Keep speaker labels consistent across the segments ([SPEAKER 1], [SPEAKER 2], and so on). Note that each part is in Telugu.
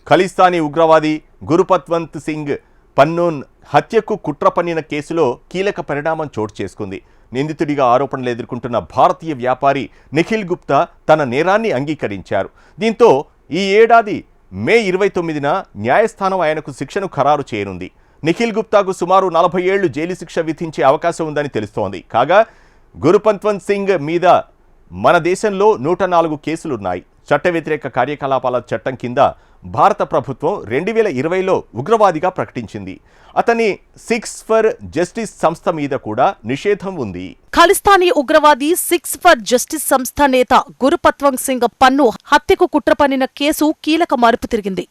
[SPEAKER 1] ఖలిస్తానీ ఉగ్రవాది గురుపత్వంత్ సింగ్ పన్నూన్ హత్యకు కుట్ర పన్నిన కేసులో కీలక పరిణామం చోటు చేసుకుంది. నిందితుడిగా ఆరోపణలు ఎదుర్కొంటున్న భారతీయ వ్యాపారి నిఖిల్ గుప్తా తన నేరాన్ని అంగీకరించారు. దీంతో ఈ ఏడాది మే 29న న్యాయస్థానం ఆయనకు శిక్షను ఖరారు చేయనుంది. నిఖిల్ గుప్తాకు సుమారు 40 ఏళ్లు జైలు శిక్ష విధించే అవకాశం ఉందని తెలుస్తోంది. కాగా గురుపత్వంత్ సింగ్ మీద మన దేశంలో 104 కేసులున్నాయి. చట్ట వ్యతిరేక కార్యకలాపాల చట్టం కింద భారత ప్రభుత్వం 2020లో ఉగ్రవాదిగా ప్రకటించింది. అతని సిక్స్ ఫర్ జస్టిస్ సంస్థ మీద కూడా నిషేధం ఉంది.
[SPEAKER 2] ఖలిస్తానీ ఉగ్రవాది సిక్స్ ఫర్ జస్టిస్ సంస్థ నేత గురుపత్వంత్ సింగ్ పన్ను హత్యకు కుట్ర పన్నిన కేసు కీలక మలుపు తిరిగింది.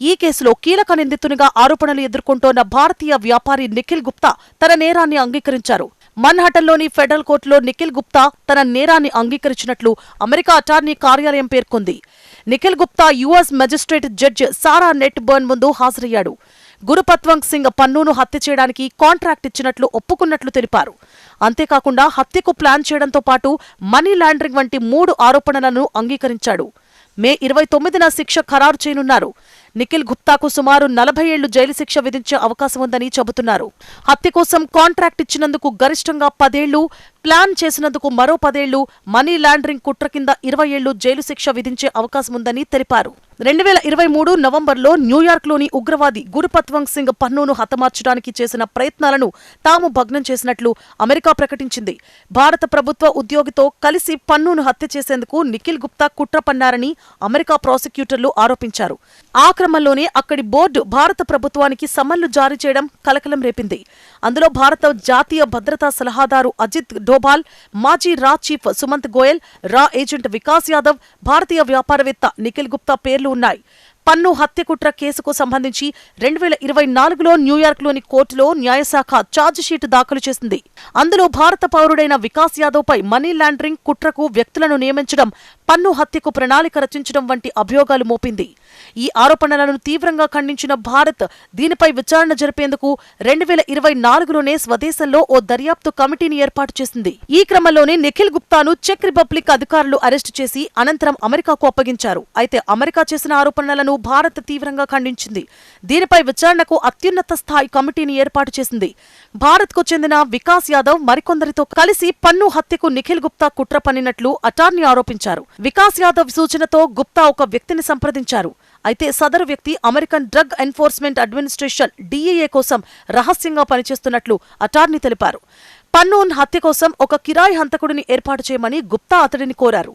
[SPEAKER 2] ఈ కేసులో కీలక నిందితునిగా ఆరోపణలు ఎదుర్కొంటోన్న భారతీయ వ్యాపారి నిఖిల్ గుప్తా తన నేరాన్ని అంగీకరించారు. మన్హటన్లోని ఫెడరల్ కోర్టులో నిఖిల్ గుప్తా తన నేరాన్ని అంగీకరించినట్లు అమెరికా అటార్నీ కార్యాలయం పేర్కొంది. Nikhil Gupta US magistrate judge Sarah Netburn ముందు హాజరయ్యాడు. గురుపత్వంత్ సింగ్ పన్నును హత్య చేయడానికి కాంట్రాక్ట్ ఇచ్చినట్లు ఒప్పుకున్నట్లు తెలిపారు. అంతేకాకుండా హత్యకు ప్లాన్ చేయడంతో పాటు మనీ లాండరింగ్ వంటి 3 ఆరోపణలను అంగీకరించాడు. మే 29న శిక్ష ఖరారు చేయనున్నారు. నిఖిల్ గుప్తాకు సుమారు 40 ఏళ్లు జైలు శిక్ష విధించే అవకాశం ఉందని చెబుతున్నారు. హత్య కోసం కాంట్రాక్ట్ ఇచ్చినందుకు గరిష్టంగా 10 ఏళ్లు, ప్లాన్ చేసినందుకు మరో 10 ఏళ్లు, మనీ లాండరింగ్ కుట్ర కింద 20 ఏళ్లు జైలు శిక్ష విధించే అవకాశం ఉందని తెలిపారు. 2023 నవంబర్లో న్యూయార్క్లోని ఉగ్రవాది గురుపత్వంత్ సింగ్ పన్నును హతమార్చడానికి చేసిన ప్రయత్నాలను తాము భగ్నం చేసినట్లు అమెరికా ప్రకటించింది. భారత ప్రభుత్వ ఉద్యోగితో కలిసి పన్నును హత్య చేసేందుకు నిఖిల్ గుప్తా కుట్ర పన్నారని అమెరికా ప్రాసిక్యూటర్లు ఆరోపించారు. ఆ క్రమంలోనే అక్కడి బోర్డు భారత ప్రభుత్వానికి సమన్లు జారీ చేయడం కలకలం రేపింది. అందులో భారత జాతీయ భద్రతా సలహాదారు అజిత్ డోభాల్, మాజీ రా చీఫ్ సుమంత్ గోయల్, రా ఏజెంట్ వికాస్ యాదవ్, భారతీయ వ్యాపారవేత్త నిఖిల్ గుప్తా పేర్లు ఉన్నాయి. పన్ను హత్య కుట్ర కేసుకు సంబంధించి 2024లో న్యూయార్క్లోని కోర్టులో న్యాయశాఖ ఛార్జిషీటు దాఖలు చేసింది. అందులో భారత పౌరుడైన వికాస్ యాదవ్పై మనీ లాండరింగ్ కుట్రకు వ్యక్తులను నియమించడం, పన్ను హత్యకు ప్రణాళిక రచించడం వంటి అభియోగాలు మోపింది. ఈ ఆరోపణలను తీవ్రంగా ఖండించిన భారత్ దీనిపై విచారణ జరిపేందుకు 2024లోనే స్వదేశంలో ఓ దర్యాప్తు కమిటీని ఏర్పాటు చేసింది. ఈ క్రమంలోనే నిఖిల్ గుప్తాను చెక్ రిపబ్లిక్ అధికారులు అరెస్టు చేసి అనంతరం అమెరికాకు అప్పగించారు. అయితే అమెరికా చేసిన ఆరోపణలను భారత్ తీవ్రంగా ఖండించింది. దీనిపై విచారణకు అత్యున్నత స్థాయి కమిటీని ఏర్పాటు చేసింది. భారత్కు చెందిన వికాస్ యాదవ్ మరికొందరితో కలిసి పన్ను హత్యకు నిఖిల్ గుప్తా కుట్ర పన్నినట్లు అటార్నీ ఆరోపించారు. వికాస్ యాదవ్ సూచనతో గుప్తా ఒక వ్యక్తిని సంప్రదించారు. అయితే సదరు వ్యక్తి American drug enforcement administration DEA కోసం రహస్యంగా పనిచేస్తున్నట్లు అటార్నీ తెలిపారు. పన్నూన్ హత్య కోసం ఒక కిరాయి హంతకుడిని ఏర్పాటు చేయమని గుప్తా అతడిని కోరారు.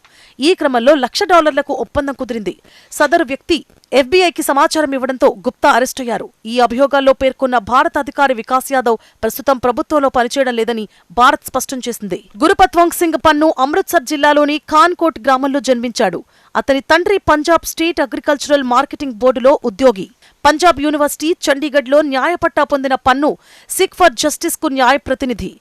[SPEAKER 2] ఈ క్రమంలో $1,00,000కు ఒప్పందం కుదిరింది. సదరు వ్యక్తి FBIకి సమాచారం ఇవ్వడంతో గుప్తా అరెస్టయ్యారు. ఈ అభియోగాల్లో పేర్కొన్న భారత అధికారి వికాస్ యాదవ్ ప్రస్తుతం ప్రభుత్వంలో పనిచేయడం లేదని భారత్ స్పష్టం చేసింది. గురుపత్వంత్ సింగ్ పన్ను అమృత్సర్ జిల్లాలోని ఖాన్కోట్ గ్రామంలో జన్మించాడు. అతని తండ్రి పంజాబ్ స్టేట్ అగ్రికల్చరల్ మార్కెటింగ్ బోర్డులో ఉద్యోగి. పంజాబ్ యూనివర్సిటీ, చండీగఢ్లో న్యాయపట్టా పొందిన పన్ను సిక్ ఫర్ జస్టిస్కు న్యాయ ప్రతినిధి.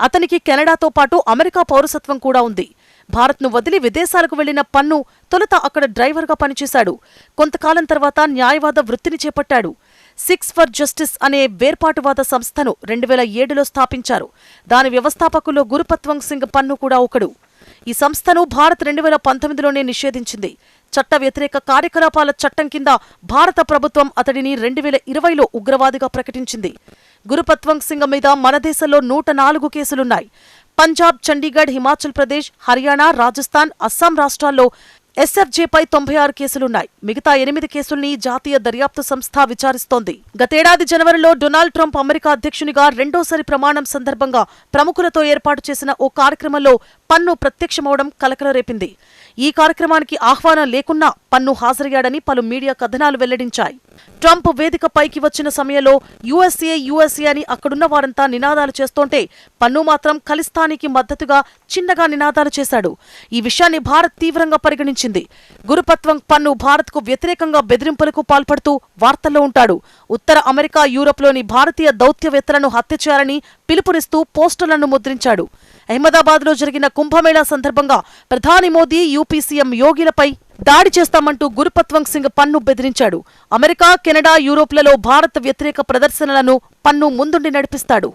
[SPEAKER 2] అతనికి కెనడాతో పాటు అమెరికా పౌరసత్వం కూడా ఉంది. భారత్ను వదిలి విదేశాలకు వెళ్లిన పన్ను తొలుత అక్కడ డ్రైవర్గా పనిచేశాడు. కొంతకాలం తర్వాత న్యాయవాద వృత్తిని చేపట్టాడు. సిక్స్ ఫర్ జస్టిస్ అనే వేర్పాటువాద సంస్థను 2007లో స్థాపించారు. దాని వ్యవస్థాపకుల్లో గురుపత్వంత్ సింగ్ పన్ను కూడా ఒకడు. ఈ సంస్థను భారత్ 2019లోనే నిషేధించింది. చట్ట వ్యతిరేక కార్యకలాపాల చట్టం కింద భారత ప్రభుత్వం అతడిని 2020లో ఉగ్రవాదిగా ప్రకటించింది. గురుపత్వంత్ సింగ్ మీద మన దేశంలో 104 కేసులున్నాయి. పంజాబ్, చండీగఢ్, హిమాచల్ ప్రదేశ్, హర్యానా, రాజస్థాన్, అస్సాం రాష్ట్రాల్లో SFJపై 96 కేసులున్నాయి. మిగతా 8 కేసుల్ని జాతీయ దర్యాప్తు సంస్థ విచారిస్తోంది. గతేడాది జనవరిలో డొనాల్డ్ ట్రంప్ అమెరికా అధ్యక్షునిగా రెండోసారి ప్రమాణం సందర్భంగా ప్రముఖులతో ఏర్పాటు చేసిన ఓ కార్యక్రమంలో పన్ను ప్రత్యక్షమవడం కలకలం రేపింది. ఈ కార్యక్రమానికి ఆహ్వానం లేకున్నా పన్ను హాజరయ్యాడని పలు మీడియా కథనాలు వెల్లడించాయి. ట్రంప్ వేదిక పైకి వచ్చిన సమయంలో USA అని అక్కడున్న వారంతా నినాదాలు చేస్తోంటే పన్ను మాత్రం ఖలిస్తానీకి మద్దతుగా చిన్నగా నినాదాలు చేశాడు. ఈ విషయాన్ని భారత్ తీవ్రంగా పరిగణించింది. గురుపత్వంత్ పన్ను భారత్కు వ్యతిరేకంగా బెదిరింపులకు పాల్పడుతూ వార్తల్లో ఉంటాడు. ఉత్తర అమెరికా, యూరోప్లోని భారతీయ దౌత్యవేత్తలను హత్య చేయాలని పిలుపునిస్తూ పోస్టర్లను ముద్రించాడు. అహ్మదాబాద్లో జరిగిన కుంభమేళా సందర్భంగా ప్రధాని మోదీ, యూపీ సీఎం యోగిలపై దాడి చేస్తామంటూ గురుపత్వంత్ సింగ్ పన్ను బెదిరించాడు. అమెరికా, కెనడా, యూరోప్లలో భారత వ్యతిరేక ప్రదర్శనలను పన్ను ముందుండి నడిపిస్తాడు.